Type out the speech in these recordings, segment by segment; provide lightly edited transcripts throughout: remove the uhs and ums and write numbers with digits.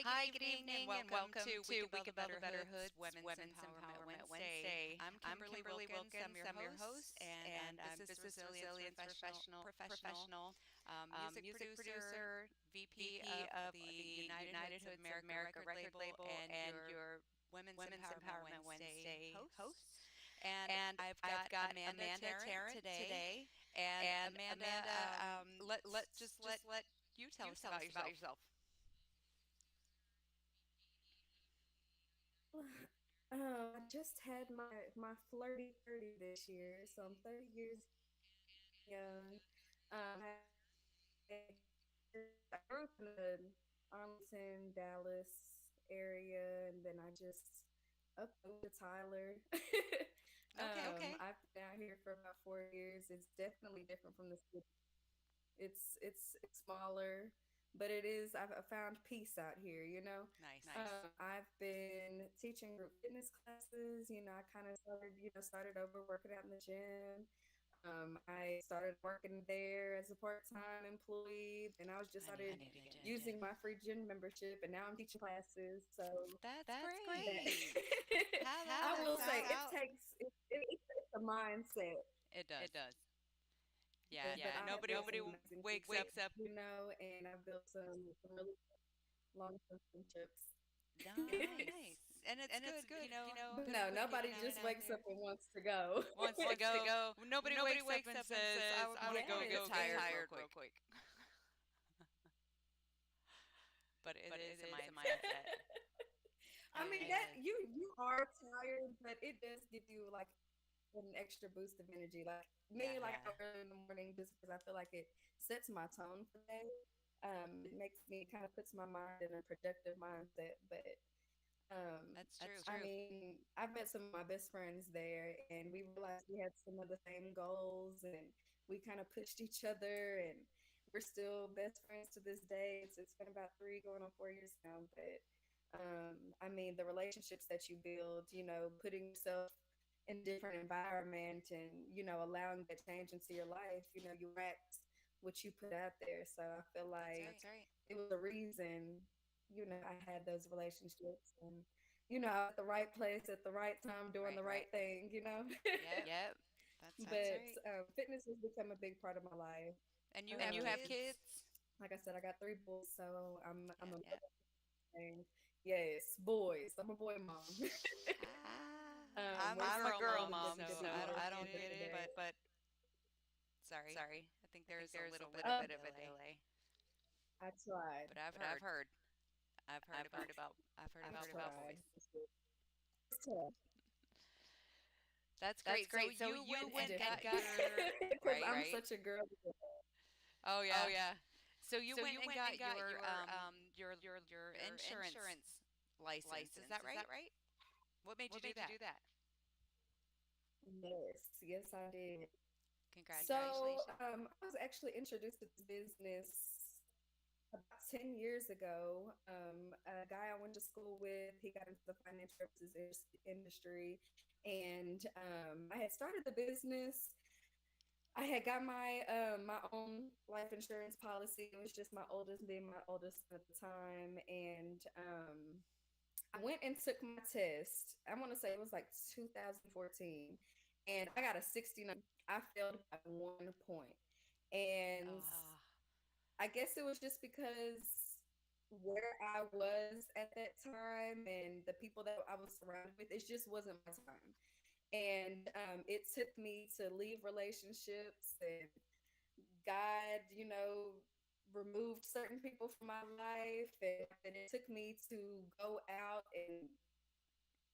Hi, good evening, and welcome to We Could Build a Better Hoodz Women's Empowerment Wednesday. I'm Kimberly Wilkins. I'm your host, and this is Resilience Professional music producer, VP of the United Hoodz of America record label, and your Women's Empowerment Wednesday host. And I've got Amanda Tarrant today. And Amanda, let you tell us about yourself. I just had my flirty 30 this year, so I'm 30 years young. I grew up in the Arlington, Dallas area, and then I just up and moved to Tyler. Okay. I've been out here for about 4 years. It's definitely different from the city. It's smaller, but it is. I've found peace out here. Nice. I've been teaching group fitness classes. I kind of started over working out in the gym. I started working there as a part-time employee, and I was just I started need to get in the using gym. my free gym membership, and now I'm teaching classes. So That's that great. How I does will that say sound? it takes a mindset. It does. But Yeah. I have built Nobody some amazing wakes people, up. and I've built some really long-term friendships. Nice. And it's good, But no, nobody just wakes up and wants to go. wants to go. Nobody wakes up and says, I want to go get Yes, tired real quick. But it is a mindset. I mean It that is. you are tired, but it does give you like an extra boost of energy. Like me, like Yeah. early in the morning, just because I feel like it sets my tone for the day. It makes me kind of puts my mind in a productive mindset. But That's true. I mean, I've met some of my best friends there, and we realized we had some of the same goals, and we kind of pushed each other, and we're still best friends to this day. It's been about 3 going on 4 years now, but I mean, the relationships that you build, putting yourself in a different environment, and allowing that change into your life, you act what you put out there. So I feel That's like right. it was a reason, I had those relationships, and I was at the right place at the right time doing the Right. right thing. Yep. That's But right. fitness has become a big part of my life. And you have Um, kids? like I said, I got three boys, so I'm a Yep. thing. Yes, boys. I'm a boy mom. We're I'm a girl girl moms, mom, looking to so be boys I at the don't end of get the it, day. but sorry. I think I think there's a there's a little bit little of a bit of a delay. delay. I tried. But I've heard I about tried. boys. It's tough. That's That's great. So great. So you you went it's and got different your because I'm right? such a girl. Oh Oh yeah. yeah. So you So went you and went and got got your your insurance insurance license. Is that license. Is right? that right? What made you What do made you that? do that? Yes, I did. So Congratulations. I was actually introduced to this business about 10 years ago. A guy I went to school with, he got into the financial services industry, and I had started the business. I had got my own life insurance policy. It was just my oldest being my oldest at the time, and I went and took my test. I want to say it was like 2014, and I got a 69. I failed by 1 point, and Oh, I guess it was just because where I was at that time and the people that I was surrounded with, it just wasn't my time. And it took me to leave relationships, and God, removed certain people from my life, and it took me to go out and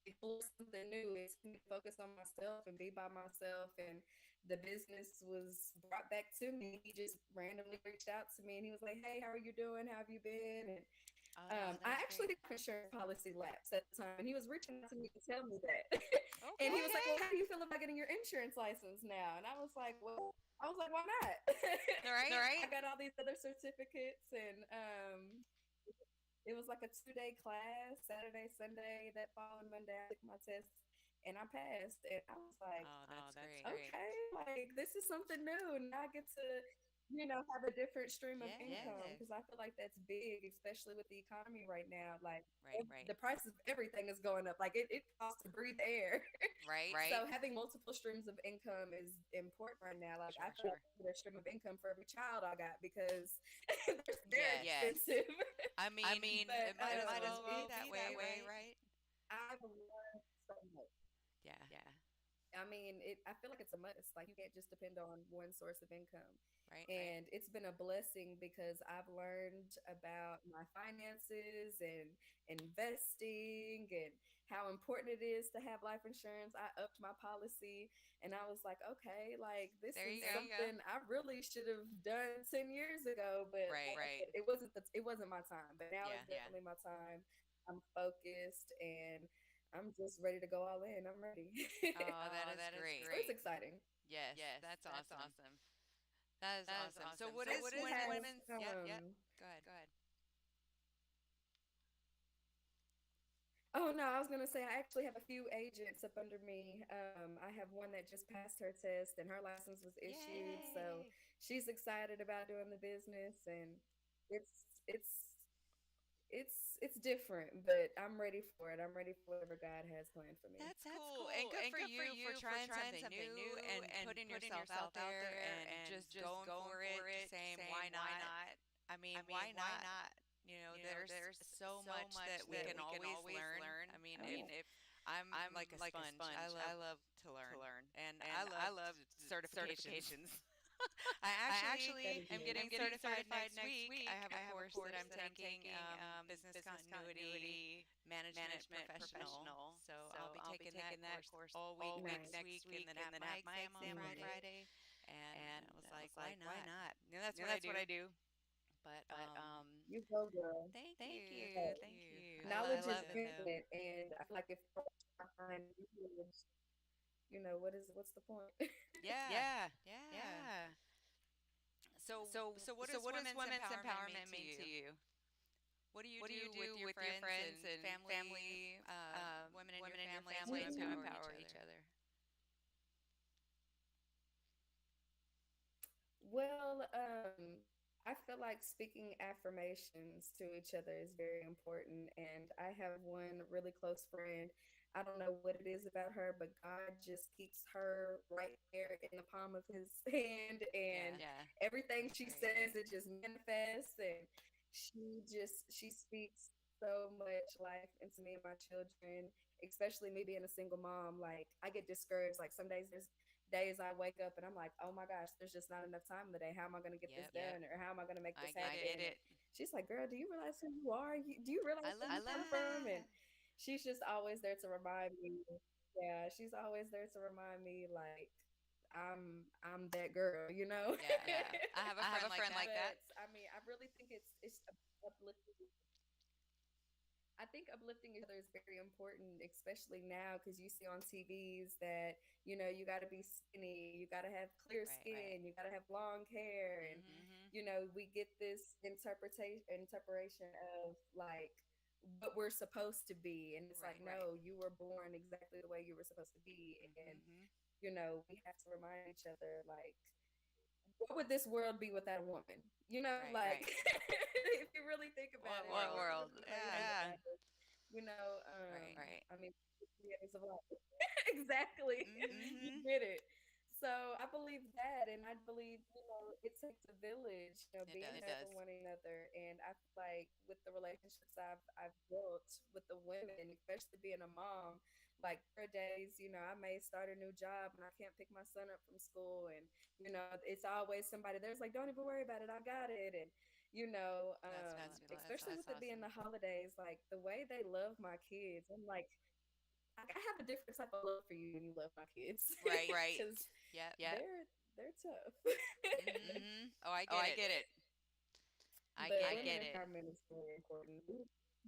explore something new. It took me to focus on myself and be by myself. And the business was brought back to me. He just randomly reached out to me, and he was like, "Hey, how are you doing? How have you been?" And I that's actually great. did my insurance policy lapse at the time, and he was reaching out to me to tell me that. And he was like, Okay. "Well, how do you feel about getting your insurance license now?" And I was like, "Why not?" All right. I got all these other certificates, and it was like a 2-day class, Saturday, Sunday. That following Monday, I took my test and I passed. And I was like, Oh, that's great. okay, like this is something new. Now I get to have a different stream of income, Yes. because I feel like that's big, especially with the economy right now. Like, Right. the price of everything is going up. Like, it costs to breathe air. Right. So having multiple streams of income is important right now. Like, I Sure. feel like Sure. I need a stream of income for every child I got, because they're Yes. expensive. I mean, But it might as it's well be that way, exciting. right? I've learned so much. Yeah. I mean, I feel like it's a must. Like, you can't just depend on one source of income. Right. And it's been a blessing, because I've learned about my finances and investing and how important it is to have life insurance. I upped my policy, and I was like, okay, like, this There is you go. something I really should have done 10 years ago, but Right. like I said, it wasn't my time. But now Yeah. it's definitely my time. I'm focused, and I'm just ready to go all in. I'm ready. Oh, that is great. So it's exciting. Yes, that's awesome. That is awesome. So I what is actually have women's? Yep. Yep. Go ahead. oh no, I was gonna say I actually have a few agents up under me. I have one that just passed her test and her license was issued, so Yay. she's excited about doing the business, and it's it's different, but I'm ready for it. I'm ready for whatever God has planned for me. That's cool. And good for you for trying something new and putting yourself out there and just going for it, just saying why not? I mean, why not? There's so much that we can always learn. I mean, Oh if yeah. I'm like a sponge, I love to learn, and I love certifications. I That actually is am nice. getting certified next week. I have a course that I'm taking, business continuity management professional. So I'll be taking that course all week next Nice. week, and then have my exam on Friday. And I was like, why not? That's what I do. But You go, girl. thank But you, thank you. I knowledge is love it though. infinite, and I feel like if you try to find knowledge, what's the point? Yeah, yeah. So what is women's empowerment mean to you? What do you do with your friends and family, women in your family to empower each other? Well, I feel like speaking affirmations to each other is very important. And I have one really close friend. I don't know what it is about her, but God just keeps her right there in the palm of his hand. And Yeah, everything that's she great. says, it just manifests. And she speaks so much life into me and my children, especially me being a single mom. Like, I get discouraged. Like, some days there's days I wake up and I'm like, oh my gosh, there's just not enough time today. How am I going to get this Yep, done? Or how am I going to make I this get happen? it. And she's like, girl, do you realize who you are? Do you realize I where love you come from? And that. she's just always there to remind me. Yeah, she's always there to remind me, like, I'm that girl. Yeah, I have a friend like that. But I mean, I really think it's uplifting. I think uplifting each other is very important, especially now, because you see on TVs that, you got to be skinny, you got to have clear Right. skin, you got to have long hair. And, Mhm. we get this interpretation of, like, what we're supposed to be. And it's like, Right. no, you were born exactly the way you were supposed to be. And, Mhm. we have to remind each other, like, what would this world be without a woman? Right. Like, if you really think about it, What like, it would world? be crazy Yeah. without her. you know, Right. um, I mean, 3 days of life. Exactly. You Mhm. get it. So I believe that, and I believe, it takes a village, It being does. there for one another. And I feel like with the relationships I've built with the women, especially being a mom, like, there are days, I may start a new job and I can't pick my son up from school, and it's always somebody there's like, don't even worry about it, I got it. And especially with it being Awesome. the holidays, like, the way they love my kids, I'm like, I have a different type of love for you when you love my kids, Right. because Yep. they're tough. Mhm. Oh, I get it. But I women get it. empowerment is very important.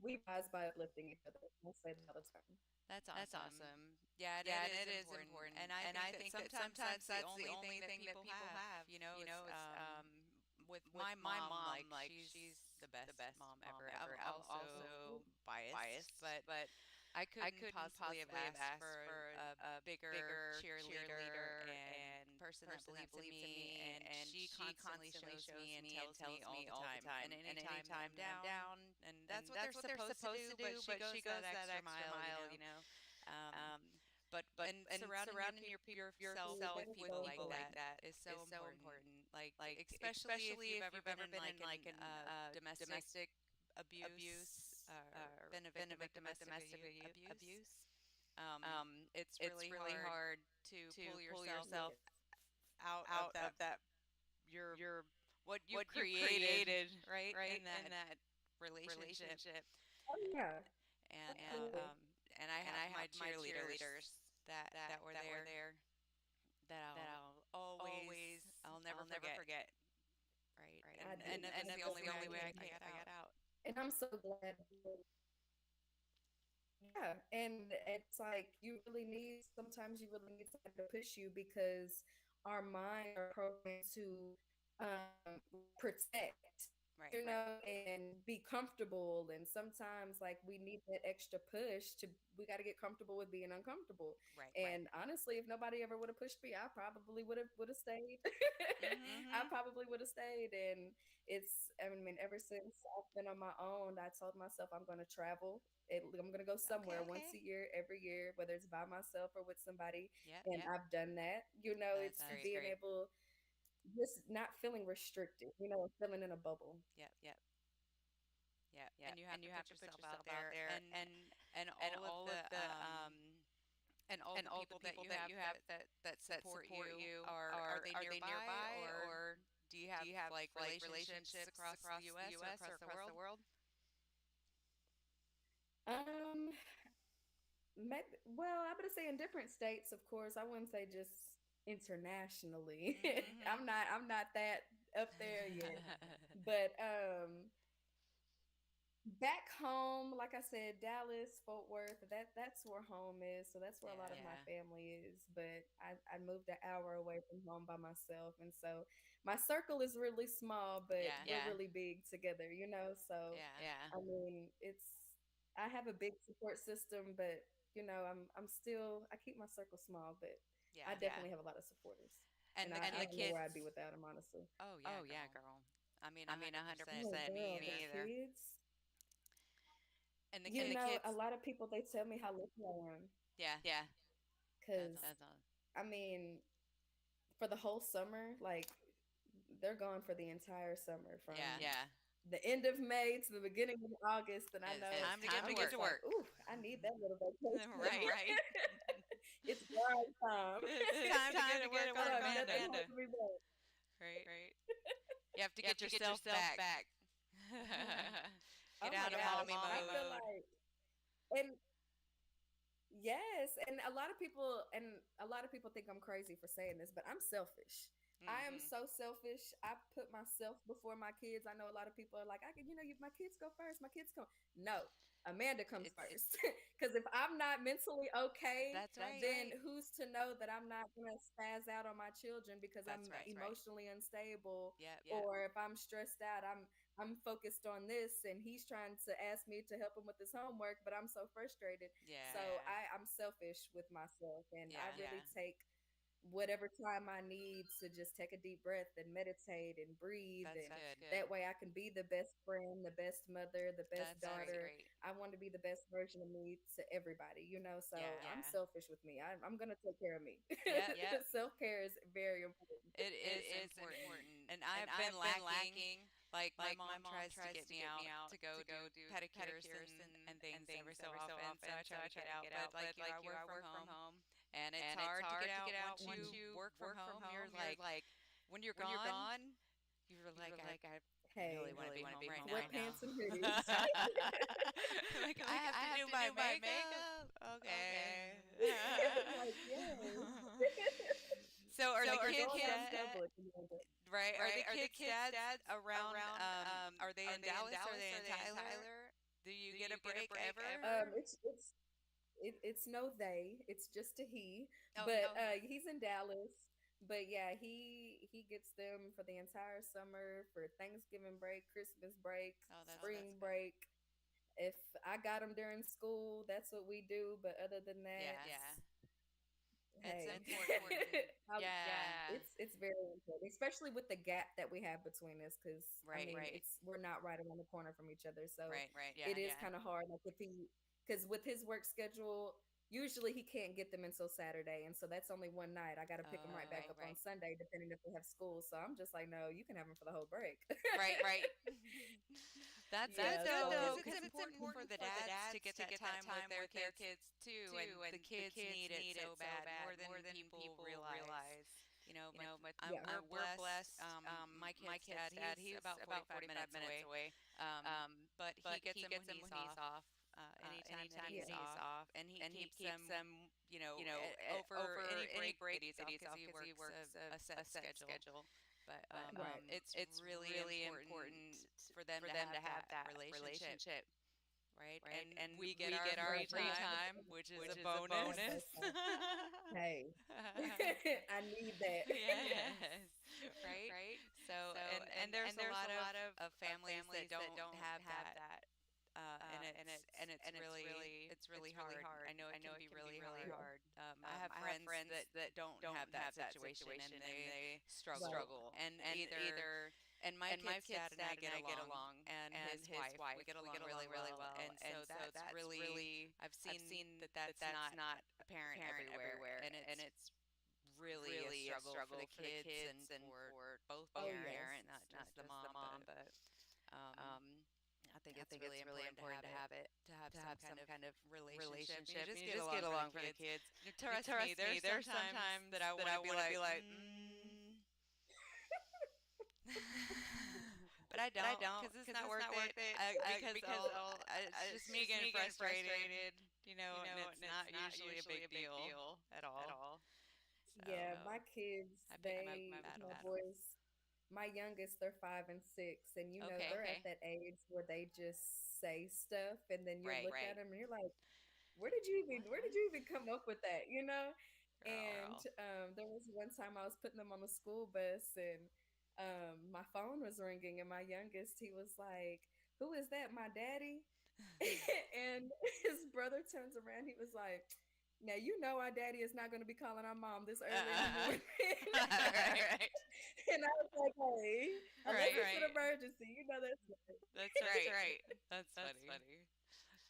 We rise by uplifting each other. I say that all the time. That's awesome. Yeah, and it is important. And I think that sometimes that's the only thing that people have. It's with my mom, like she's the best mom ever. I'm also biased, but I couldn't possibly have asked for a bigger cheerleader and person that believes in me, and she constantly shows me and tells me all the time. And anytime that I'm down, and that's what they're supposed to do, but she goes that extra mile, Um, and surrounding yourself Ooh, with that's people so like important. that is so important. Like especially if you've ever been in like an domestic abuse, or been a victim of domestic abuse. It's really hard to pull yourself Yes. out of your what you've created, right, in that relationship. Oh yeah, And absolutely. I have my cheerleaders that were there that I'll never forget, right, I do. and I that's the only way definitely I can. got out. And I'm so glad. Yeah, and it's like you really need sometimes you really need somebody to push you because our minds are programmed to protect, Right, and be comfortable. And sometimes like we need that extra push to we got to get comfortable with being uncomfortable. right. And honestly, if nobody ever would have pushed me, I probably would have stayed. I Mhm. probably would have stayed. And I mean, ever since I've been on my own, I told myself I'm going to travel. I'm going to go somewhere Okay. once a year, every year, whether it's by myself or with somebody. Yep, And yep. I've done that. It's That's being great. able, just not feeling restricted, feeling in a bubble. Yep, yep, yep. And you have to put yourself out there, and all the people that you have that support you, are they nearby, or do you have like relationships across the US or across the world? Um, Maybe, well, I'm gonna say in different states, of course. I wouldn't say just internationally. Mhm. I'm not that up there yet. But back home, like I said, Dallas, Fort Worth, that's where home is. So that's where a lot of my Yeah. family is. But I moved an hour away from home by myself. And so my circle is really small, but Yeah. we're really big together, So Yeah. I mean, I have a big support system, but I'm still I keep my circle small, but I Yeah. definitely have a lot of supporters. And And the I don't know where I'd be kids. without them, honestly. Oh yeah, girl. I mean, Oh, 100%. Me girl, the either. kids. And the A kids. lot of people they tell me how lucky I am Yeah. That's because all. I mean, for the whole summer, like they're gone for the entire summer from Yeah. the end of May to the beginning of August, and I It's know time to get to I'm just work. like, ooh, I need that little vacation. Right. It's grind time. It's time to get to work I on don't have nothing Amanda. holding me back. Right. You have to get yourself back. Get Oh my out of gosh, mommy I feel mode. like, and yes, and a lot of people think I'm crazy for saying this, but I'm selfish. I am Mhm. so selfish. I put myself before my kids. I know a lot of people are like, my kids go first. My kids come. No, Amanda comes It's first. Because if I'm not mentally okay, That's right. then who's to know that I'm not gonna spaz out on my children because That's I'm right. emotionally unstable, Yep. or if I'm stressed out, I'm focused on this, and he's trying to ask me to help him with his homework, but I'm so frustrated. So Yeah. I'm selfish with myself, and I Yeah. really take whatever time I need to just take a deep breath and meditate and breathe. That's And good. that way I can be the best friend, the best mother, the best That's daughter. great. I want to be the best version of me to everybody. So Yeah. I'm selfish with me. I'm going to take care of me. Yep. Self care is very important. It is important. And I've been lacking. Like my mom tries to get me out to go do pedicures and things every so often. So I try to get out. But like I work from home, and it's hard to get out once you work from home. You're like, when you're gone, you're like, I really Hey, want to be home right now. sweatpants and hoodies. Like I have to do my makeup. Okay. Like, yes. So are the We're kids going out in that public, Amanda. right? Are the kids dads around? Are they in Dallas? Are they in Tyler? Do you get a break ever? It's no they, it's just a he. Oh, But he's in Dallas. But yeah, he gets them for the entire summer, for Thanksgiving break, Christmas break, that's spring good. break. If I got him during school, that's what we do. But other than that, Yeah. It's Hey, important. I- Yeah. it's very important, especially with the gap that we have between us. Because I Right. mean, it's we're not right around the corner from each other, so Right. Yeah. it is kind of hard. Like if he, because with his work schedule, usually he can't get them until Saturday, and so that's only one night. I got to pick him right back Oh, up on Sunday, depending if they have school. So I'm just like, no, you can have him for the whole break. right. That's good Yeah. though, So because it's important for the dads to get that time with their kids too, and the kids need it so bad more than people realize. You know, yeah. we're blessed. My kid's dad, he's about 45 minutes away, but he gets him when he's off. Anytime that he's off, and he keeps them, over any break that he's off because he works a set schedule. But Right. it's really important for them to have that relationship, right? And we get our Right. free time, which is a bonus. Hey, I need that. Yes, right. So and there's a lot of families that don't have that. And it's really hard. I know it can be really Yeah. hard. I have friends that don't have that situation and they struggle. And either and my kid's dad and I get along, and his wife, we get along really well. And so that's really, I've seen that that's not apparent everywhere, and it's really a struggle for the kids and for both Oh yes. parents, not just the mom, but I think it's really important to have some kind of relationship. You just get along for the kids. Trust me, there's sometimes that I want to be like, but I don't, because it's not worth it. Because it's just me getting frustrated, and it's not usually a big deal at all. Yeah, So my kids, I pick my my battles. boys, my youngest, they're 5 and 6, and Okay. they're at that age where they just say stuff, and then you look at Right. them and you're like, where did you even come up with that, And Girl. there was one time I was putting them on the school bus, and my phone was ringing, and my youngest, he was like, "Who is that? My daddy?" And his brother turns around. He was like, "Now you know our daddy is not going to be calling our mom this early in the morning." Right. And I was like, "Hey, unless it's an Right. emergency, that's right." That's right. That's funny.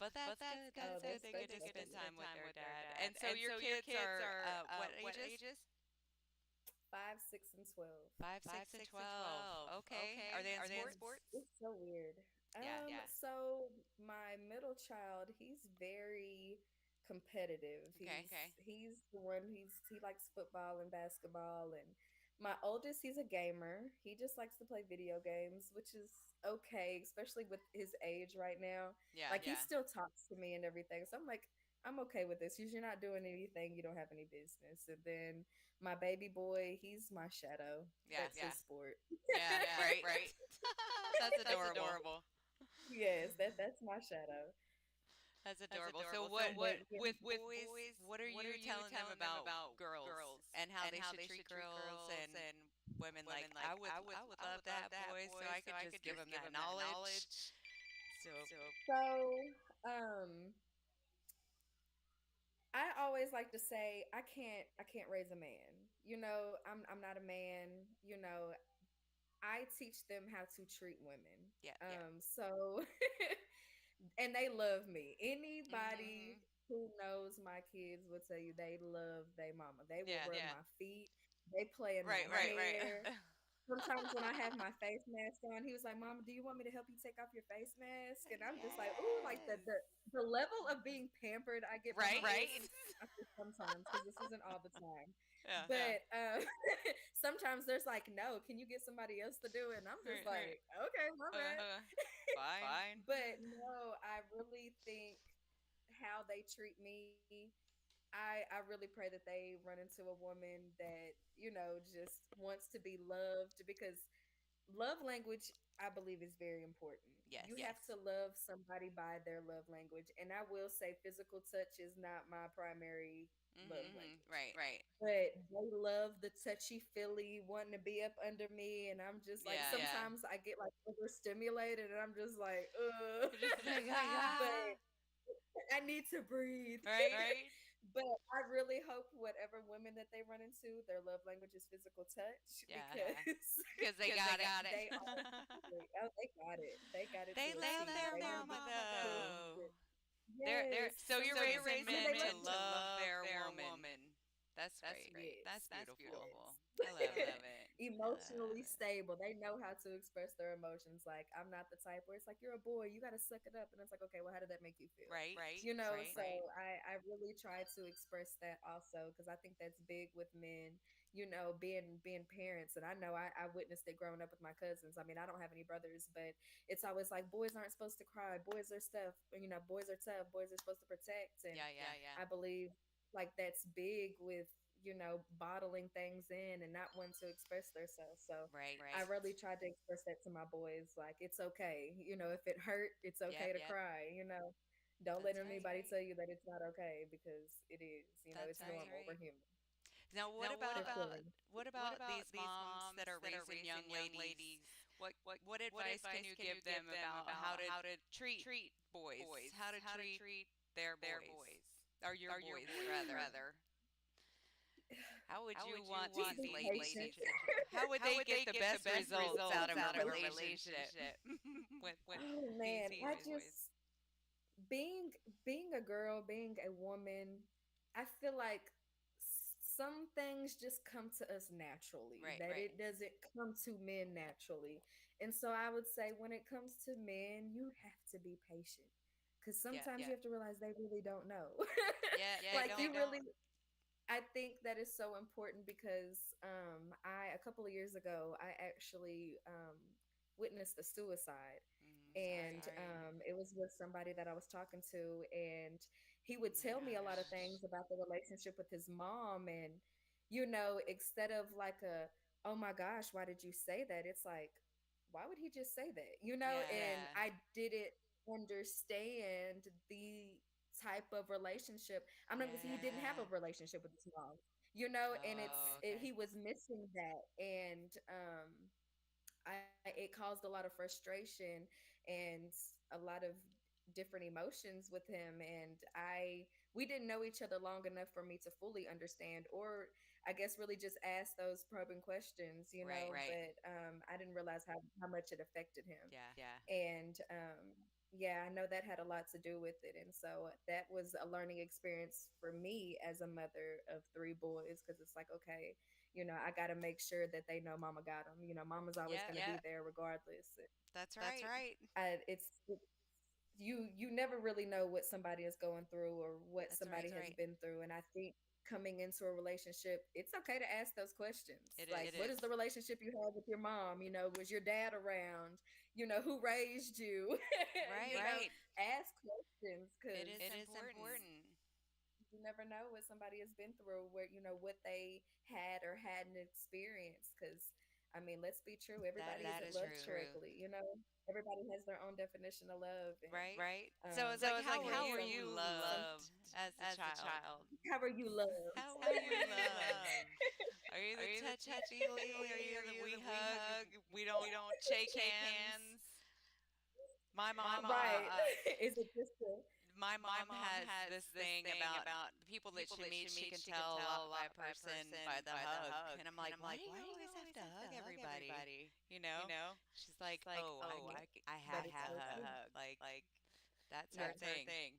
But that's good. Oh, That's good. that's They get that's to spend funny. time with their dad. And so your kids are what ages? 5, 6, and 12. 5, 6, and 12. Okay. Are they in sports? It's so weird. Yeah. So my middle child, he's very competitive. Okay. He's the one. He likes football and basketball, and my oldest, he's a gamer. He just likes to play video games, which is okay, especially with his age right now. Yeah. Like he still talks to me and everything, so I'm like, I'm okay with this. You're not doing anything you don't have any business. And then my baby boy, he's my shadow. That's his sport. Yeah. Right. That's adorable. Yes, that's my shadow. That's adorable. So what But yeah, with boys, what are you telling them about girls and how they should treat girls and women? Like I would love to have boys so I could just give them that knowledge. So so I always like to say I can't raise a man. I'm not a man. I teach them how to treat women. yeah. So and they love me. Anybody Mhm. who knows my kids will tell you they love their mama. They will Yeah. rub my feet. They play in my Right. hair. Sometimes when I have my face mask on, he was like, "Mama, do you want me to help you take off your face mask?" And I'm just like, "Ooh, like Yes. the level of being pampered I get by my Right. boys sometimes, because this isn't all the time." Yeah. But sometimes there's like, "No, can you get somebody else to do it?" And I'm just Right. like, "Okay, my bad." Fine. But no, I really think how they treat me, I really pray that they run into a woman that, just wants to be loved, because love language, I believe, is very important. You have Yes. to love somebody by their love language. And I will say physical touch is not my primary love language. Right. But they love the touchy feely wanting to be up under me, and I'm just like, Yeah. sometimes I get like overstimulated, and I'm just like, ugh. You're just like But ah. I need to breathe. Right. But I really hope whatever women that they run into, their love language is physical touch Yeah, because because they because got it. they are they got it. They got it to They a love T. their They want to be mama though. consistent. Yes. So you're Sometimes raising you know they men to like love their woman. That's great. yes, That's beautiful. yes. I love it. I love Emotionally it. stable. They know how to express their emotions. Like I'm not the type where it's like you're a boy, you got to suck it up, and it's like okay, well, how did that make you feel? Right? You know, Right? so I really try to express that also because I think that's big with men. You know, being parents, and I know I witnessed it growing up with my cousins. I mean, I don't have any brothers, but it's always like boys aren't supposed to cry, boys are stuff. You know, boys are tough, boys are supposed to protect, and Yeah, yeah. I believe like that's big with bottling things in and not wanting to express themselves. So Right. I really tried to express that to my boys. Like it's okay, if it hurt, it's okay to Yep. cry. Don't let That's right. anybody tell you that it's not okay because it is. That's It's right. normal. We're human Now, for sure. what about these moms that are raising young ladies? What advice can you give them about how to treat boys? How to treat their boys or your boys rather? How would you want Just these be ladies patient. how would they get the best results out of a relationship with Oh these man, I boys? just being a girl, being a woman, I feel like some things just come to us naturally Right. that it doesn't come to men naturally. And so I would say when it comes to men, you have to be patient because Yeah. sometimes you have to realize they really don't know. Yeah, they Like you don't. really I think that is so important because I a couple of years ago I actually witnessed a suicide, and Sorry. it was with somebody that I was talking to, and he would Oh my tell me a lot of gosh. things about the relationship with his mom, and instead of like a oh my gosh, why did you say that? It's like why would he just say that? And Yeah. I didn't understand the type of relationship. I'm not gonna say he didn't have a Yeah. relationship with his mom, and Oh, okay. he was missing that, and it caused a lot of frustration and a lot of different emotions with him, and we didn't know each other long enough for me to fully understand, or I guess really just ask those probing questions, Right. but I didn't realize how much it affected him. Yeah. And yeah, I know that had a lot to do with it. And so that was a learning experience for me as a mother of three boys because it's like, okay, I got to make sure that they know mama got them. Mama's always Yep. going to be there regardless. That's right. You never really know what somebody is going through or what That's right. somebody has been through. And I think coming into a relationship, it's okay to ask those questions. It Like, is. what is the relationship you have with your mom? Was your dad around? Who raised you? Right. Ask questions It because is important. you never know what somebody has been through, where what they had or hadn't experienced. Because I mean, let's be true, everybody That isn't is loved true. correctly. Everybody has their own definition of love, and Right? So it's like, how were some you some loved as a child? how are you loved? How were you loved? Are you the touchy feely? Are you the we hug? We don't shake hands. My mom, Right. Is it just a my mom has this thing about the people that she meets. She can tell a lot by a person by the hug, and I'm like, why do you always have to hug everybody? You know? She's like, oh, I but have it's to so hug. true. Like that's her Yeah. thing.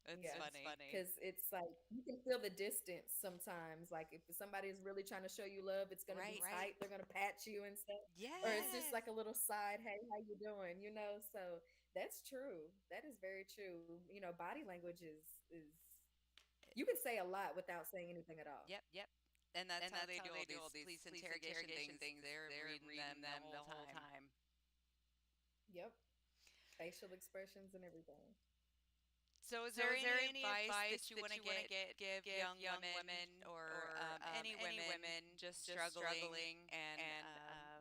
It's Yeah, funny. because it's like you can feel the distance sometimes. Like if somebody is really trying to show you love, it's gonna be tight. They're gonna pat you and stuff, or it's just Yes. like a little side. Hey, how you doing? So that's true. That is very true. Body language is you can say a lot without saying anything at all. Yep. And that's how they do all these police interrogation things. They're reading them the whole time. Yep, facial expressions and everything. So, is there any advice that you want to give young women or any women just struggling? And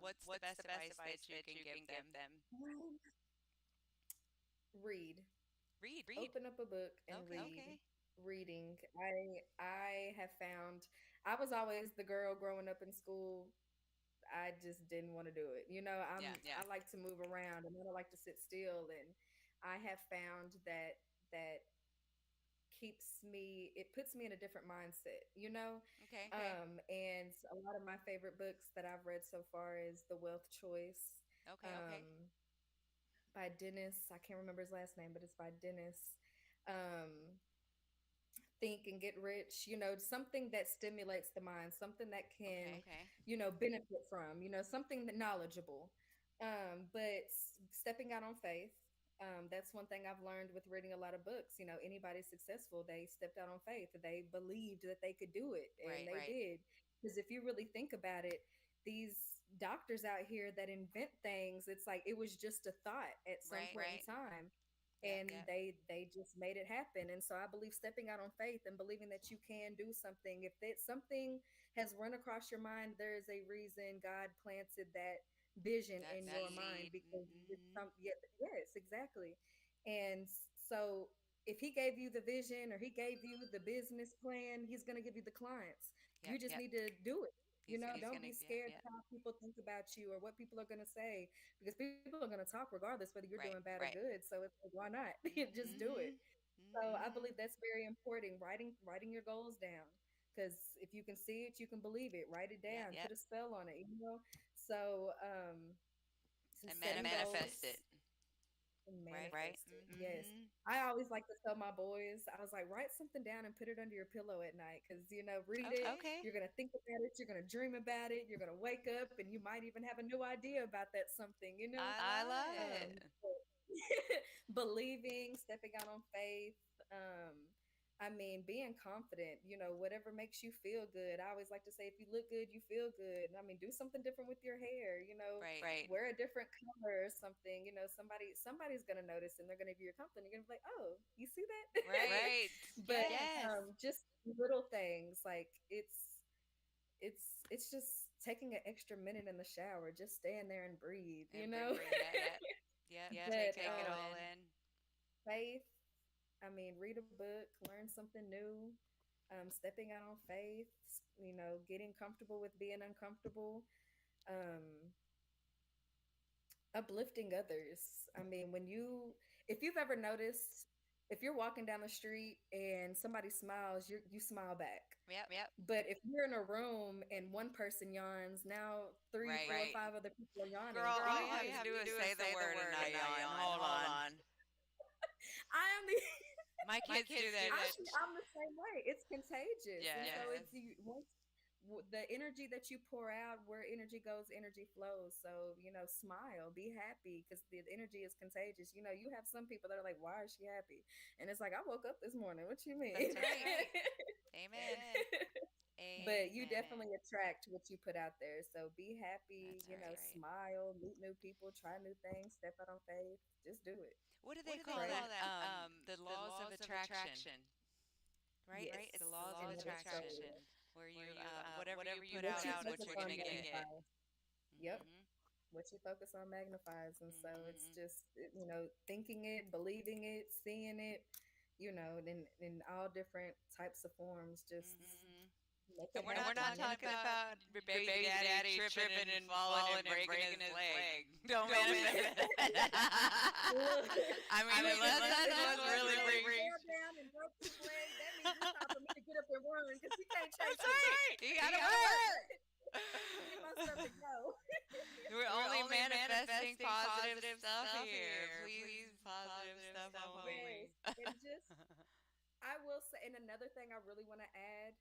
what's the best advice that you can give them? Um, Read. Read. Open up a book and Okay. read. Reading. I have found I was always the girl growing up in school. I just didn't want to do it. I like to move around and I don't like to sit still, and I have found that it puts me in a different mindset, you know? Okay. And a lot of my favorite books that I've read so far is The Wealth Choice, Okay. um, by Dennis. I can't remember his last name, but it's by Dennis. Um, Think and Get Rich, something that stimulates the mind, something that can, Okay. benefit from, something that knowledgeable. But stepping out on faith, that's one thing I've learned with reading a lot of books. Anybody successful, they stepped out on faith. They believed that they could do it, and Right. they did. Because if you really think about it, these doctors out here that invent things, it's like it was just a thought at some Right. point in time, Yep. and they just made it happen. And so I believe stepping out on faith and believing that you can do something. If that something has run across your mind, there is a reason God planted that vision That in your mind, seed. because it's Mm-hmm. some, yeah, yes, exactly. And so if he gave you the vision or he gave you the business plan, he's going to give you the clients. You Yep. just need to do it. He's Don't gonna. be Yep. scared Yep. how people think about you or what people are going to say, because people are going to talk regardless whether you're doing Right. bad or Right. good. So it's like, why not? Just do it. Mm-hmm. So I Mm-hmm. believe that's very important. Writing your goals down, because if you can see it, you can believe it. Write it Yep. down. Yep. Put a spell on it. So And setting manifest goals it. and Right. manifest it. Yes. Mm-hmm. I always like to tell my boys, I was like, write something down and put it under your pillow at night, because, read it. Okay. You're going to think about it. You're going to dream about it. You're going to wake up and you might even have a new idea about that something. I love Um, it. Believing, stepping out on faith. Um, I mean, being confident, whatever makes you feel good. I always like to say, if you look good, you feel good. I mean, do something different with your hair. Right. Wear a different color or something. Somebody's gonna notice and they're gonna give you a compliment. You're gonna be like, oh, you see that? Right. But Yes. just little things, like it's just taking an extra minute in the shower, just stand there and breathe, And breathe. Yeah. Yeah. Yep. But Take it all in. faith, I mean, read a book, learn something new, stepping out on faith, getting comfortable with being uncomfortable, um, uplifting others. I mean, if you've ever noticed, if you're walking down the street and somebody smiles, you smile back. Yep. Yep. But if you're in a room and one person yawns, now three, Right. four, five other people are yawning. Girl, all you Three have to do is say the word and I yawn. Hold on. I am the My kids do that. I'm the same way. It's contagious. And so Yes. it's the energy that you pour out, where energy goes, energy flows. So, smile, be happy, because the energy is contagious. You have some people that are like, why is she happy? And it's like, I woke up this morning. What you mean? That's right. Amen. But you Amen. definitely attract what you put out there. So be happy, That's right. smile, meet new people, try new things, step out on faith. Just do it. What do they call that? The laws of attraction. Right? Yes. It's the laws of And that is so attraction. real. Where you whatever you put What out you is what focus you're on gonna get. magnifies. Yep. Mm-hmm. What you focus on magnifies. And so it's Mm-hmm. just, thinking it, believing it, seeing it, in all different types of forms. Just Mm-hmm. make And it we're not happen. talking about your baby daddy tripping and falling and breaking his leg. Don't manifest it. I mean, unless that's what really brings. Down and broke his leg, that means it's time for me to get up and run, because he can't chase That's me. right. You gotta work. Get my stuff to go. We're only manifesting positive stuff here. Please, positive stuff only. And just, I will say, and another thing I really want to add,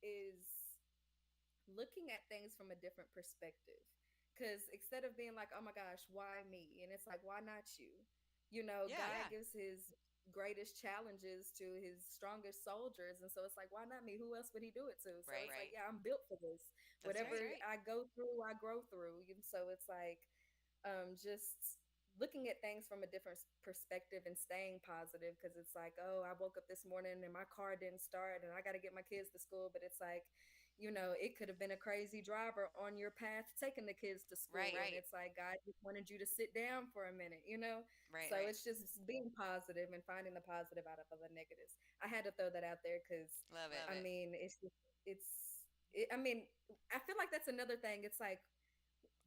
is looking at things from a different perspective. Because instead of being like, oh my gosh, why me? And it's like, why not you? God gives his greatest challenges to his strongest soldiers. And so it's like, why not me? Who else would he do it to? So it's like, yeah, I'm built for this. That's Whatever right. I go through, I grow through. And so it's like, just looking at things from a different perspective and staying positive, because it's like, oh, I woke up this morning and my car didn't start and I got to get my kids to school, but it's like, it could have been a crazy driver on your path taking the kids to school. Right. And it's like, God just wanted you to sit down for a minute. Right. So it's just being positive and finding the positive out of the negatives. I had to throw that out there, because Love it. I mean, I mean, I feel like that's another thing. It's like,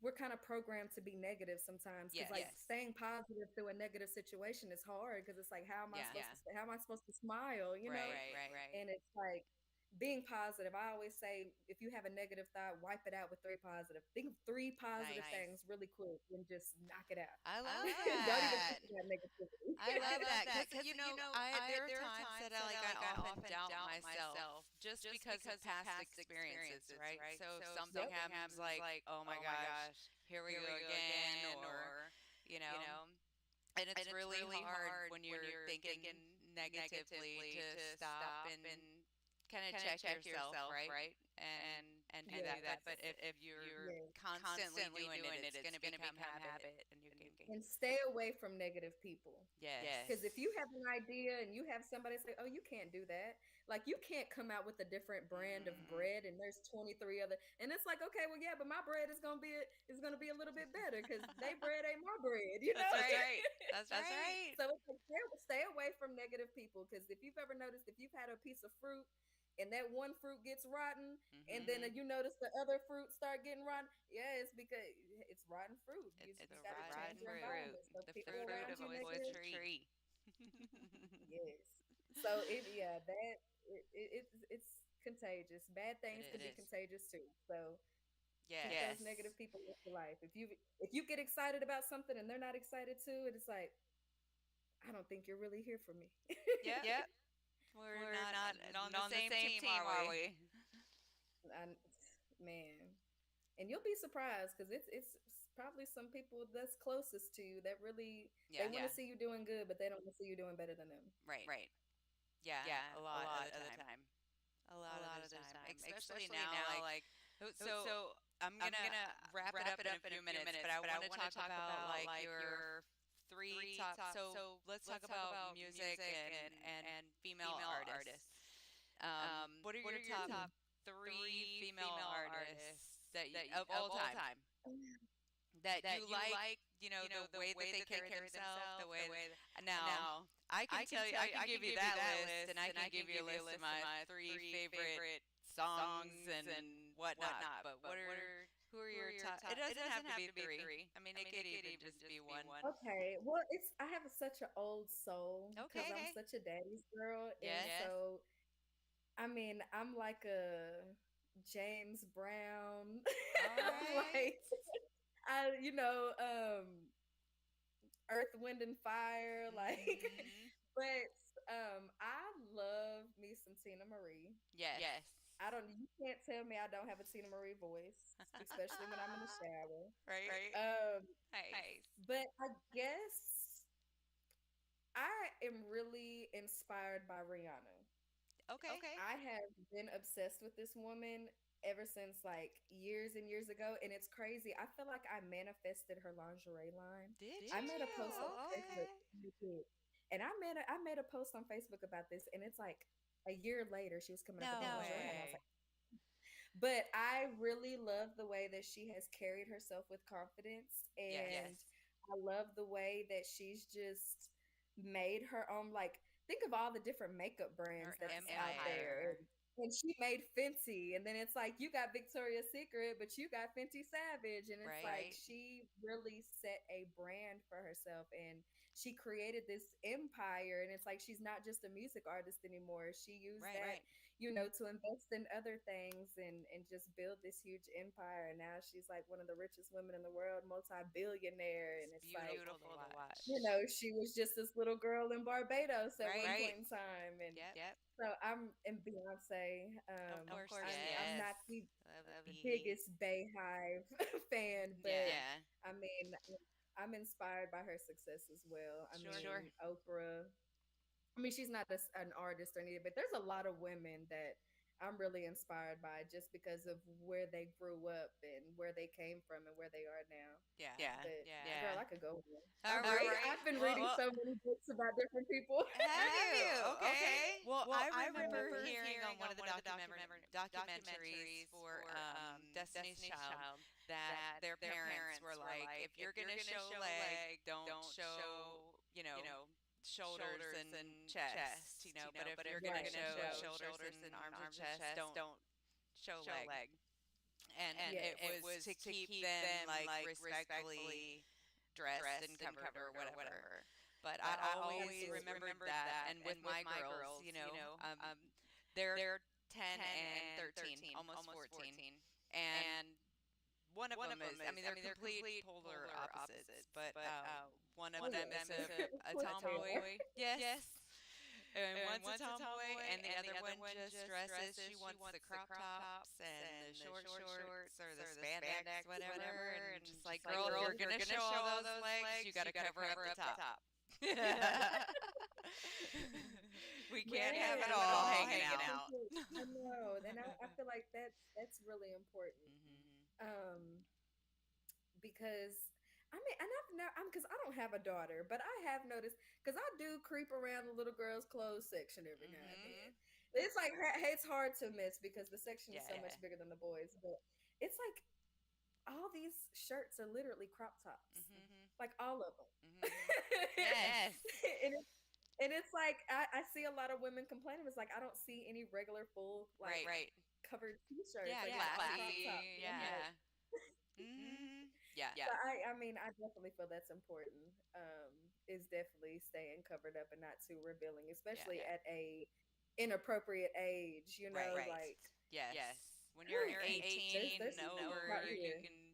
we're kind of programmed to be negative sometimes, because like staying positive through a negative situation is hard, because it's like, how am I supposed to, how am I supposed to smile, you know? Right. And it's like being positive. I always say, if you have a negative thought, wipe it out with three positive. Think of three positive things really quick and just knock it out. I love Don't even that. think about negativity. I love that because there are times that I often doubt myself just because of past experiences, right? So if something happens, like, oh my gosh, here we go again, or you know, and it's really hard when you're thinking negatively to stop and kind of check yourself, right? And do that. But if you're constantly doing it, it's going to become a habit, and you can and stay away from negative people. yes. Because if you have an idea and you have somebody say, "Oh, you can't do that," like you can't come out with a different brand of bread, and there's 23 other, and it's like, okay, well, yeah, but my bread is gonna be a little bit better because they bread ain't my bread, you know. That's right. That's right. So it's like, stay away from negative people, because if you've ever noticed, if you've had a piece of fruit and that one fruit gets rotten, and then you notice the other fruit start getting rotten, yeah, it's because it's rotten fruit. It's You a gotta change rotten your fruit. environment. So The people fruit around of you a poisonous tree. yes. So it's contagious. Bad things can be contagious too. So keep those negative people in your life. If you get excited about something and they're not excited too, it's like, I don't think you're really here for me. Yep. We're not on the same team, are we? Man, and you'll be surprised, because it's probably some people that's closest to you that really they want to see you doing good, but they don't want to see you doing better than them. Right. Yeah. A lot of the time. A lot of the time. Especially now, like so. I'm gonna wrap it up in a few minutes, but I want to talk about like your three top. So let's talk about music and female artists. What are your top three female artists that of all time that you like? The way that they carry themselves, the way. Now, I can tell you, I can give you that list, and I can give you a list of my three favorite songs and whatnot. But who are your top? It doesn't have to be three. I mean, it could even just be one. Okay, well, I have such an old soul because I'm such a daddy's girl, and so I mean, I'm like a James Brown. I'm like, Earth, Wind, and Fire, like. But I love me some Tina Marie. Yes. You can't tell me I don't have a Tina Marie voice, especially when I'm in the shower. Right. Nice. But I guess I am really inspired by Rihanna. Okay. I have been obsessed with this woman ever since like years and years ago, and it's crazy. I feel like I manifested her lingerie line. I made a post on Facebook, and I made a post on Facebook about this, and it's like a year later she was coming up with lingerie, and I was like, but I really love the way that she has carried herself with confidence, and I love the way that she's just made her own, like, think of all the different makeup brands that's out there. And she made Fenty, and then it's like you got Victoria's Secret, but you got Fenty Savage, and it's like she really set a brand for herself, and she created this empire, and it's like she's not just a music artist anymore. She used that, to invest in other things and just build this huge empire, and now she's like one of the richest women in the world, multi-billionaire, and it's beautiful to watch. She was just this little girl in Barbados at one point in time, and so I'm in Beyonce. Of course, I'm not the biggest Bayhive fan, but I mean, I'm inspired by her success as well. I mean, Oprah. I mean, she's not an artist or anything, but there's a lot of women that I'm really inspired by just because of where they grew up and where they came from and where they are now. Girl, I could go on. I've been reading so many books about different people. Have you? Okay. Well, I remember hearing on one of the documentaries for Destiny's Child that their parents were like, if you're going to show leg, don't show, shoulders and chest, but if you're going to show shoulders and arms and chest, don't show leg. and it was to keep them like respectfully dressed and covered or whatever. But I always remembered that, and with my girls, they're 10 and 13, almost 14, and one of them is, I mean, they're complete polar opposites, but one of them is a tomboy. Yes. And one's a tomboy, and the other one just dresses. She wants the crop tops and the short shorts or the spandex, whatever. And just like, girl, if you're gonna show all those legs, you got to cover up the top. We can't have it all hanging out. I know, and I feel like that's really important. Because I mean, and because I don't have a daughter, but I have noticed, because I do creep around the little girls' clothes section every now and then. It's like, it's hard to miss because the section is so much bigger than the boys. But it's like all these shirts are literally crop tops, like all of them. Yes. And it's like I see a lot of women complaining. It's like I don't see any regular full covered t-shirts. Yeah, like classy. Yeah. So I mean, I definitely feel that's important. Is definitely staying covered up and not too revealing, especially at a inappropriate age. You know, like yes. When you're 18 and over, you can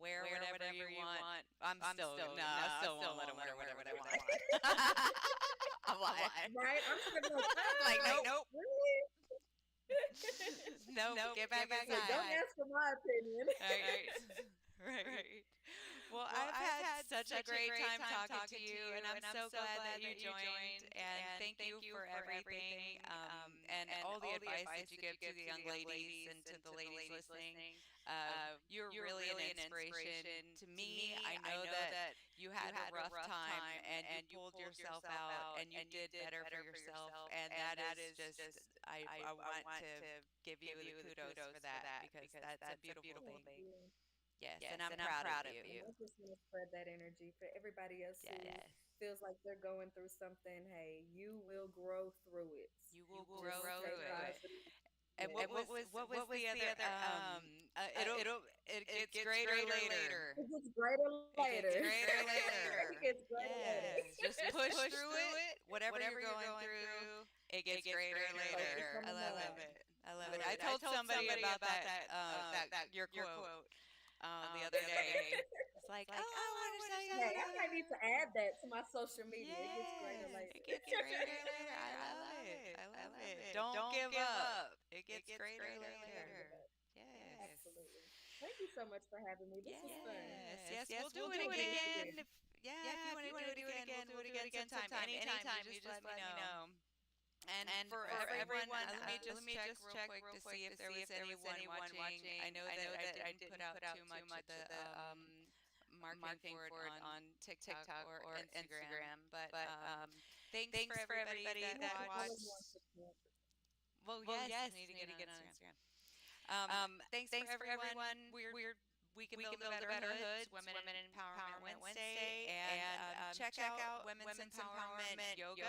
wear whatever you want. I still won't let them wear whatever they want. I'm like, right? I'm like, nope. Nope. Get back inside. Don't ask for my opinion. Right. Well, I've had such a great time talking to you, and I'm so glad that you joined. And thank you for everything, and all the advice that you give to the young ladies and to the ladies listening. You're really an inspiration to me. I know that you had a rough time, and you pulled yourself out, and you did better for yourself. And that is just, I want to give you the kudos for that, because that's a beautiful thing. Yes, and I'm proud of you. I just want to spread that energy for everybody else who feels like they're going through something. Hey, you will grow through it. You will grow through it. And what was the other? It gets greater later. It gets greater later. It gets greater later. Just push through it. Whatever you're going through, it gets greater later. I love it. I told somebody about that your quote. The other day. It's like, I want to say that. I might need to add that to my social media. It gets greater later. It gets greater later. I love it. Don't give up. It gets greater later. Yes. Absolutely. Thank you so much for having me. This was fun. Yes. We'll do it again. If you want to do it again, we'll do it again sometime. Anytime, you just let me know. And for everyone, let me just check real quick to see if there was anyone watching. I know that I didn't put out too much of the marketing for it on TikTok or Instagram. But thanks for everybody that watched. Well, yes, we need to get on Instagram. Thanks for everyone. We can build a better Hoodz, Women Empowerment Wednesday, and check out Women's Empowerment Yoga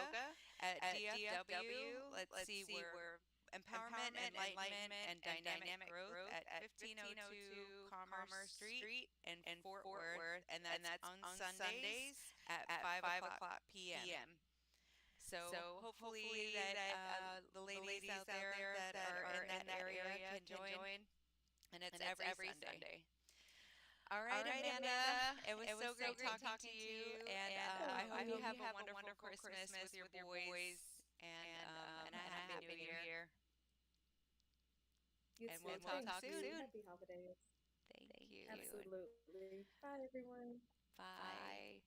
at DFW. Let's see, we're Empowerment, Enlightenment, and Dynamic Growth at 1502 Commerce Street in Fort Worth, and that's on Sundays at 5 o'clock p.m. So hopefully that the ladies out there that are in that area can join, and it's every Sunday. All right, Amanda. It was so great talking to you, and I hope you have a wonderful Christmas with your boys, and a happy New Year. And we'll talk soon. Happy holidays. Thank you. Absolutely. Bye, everyone. Bye.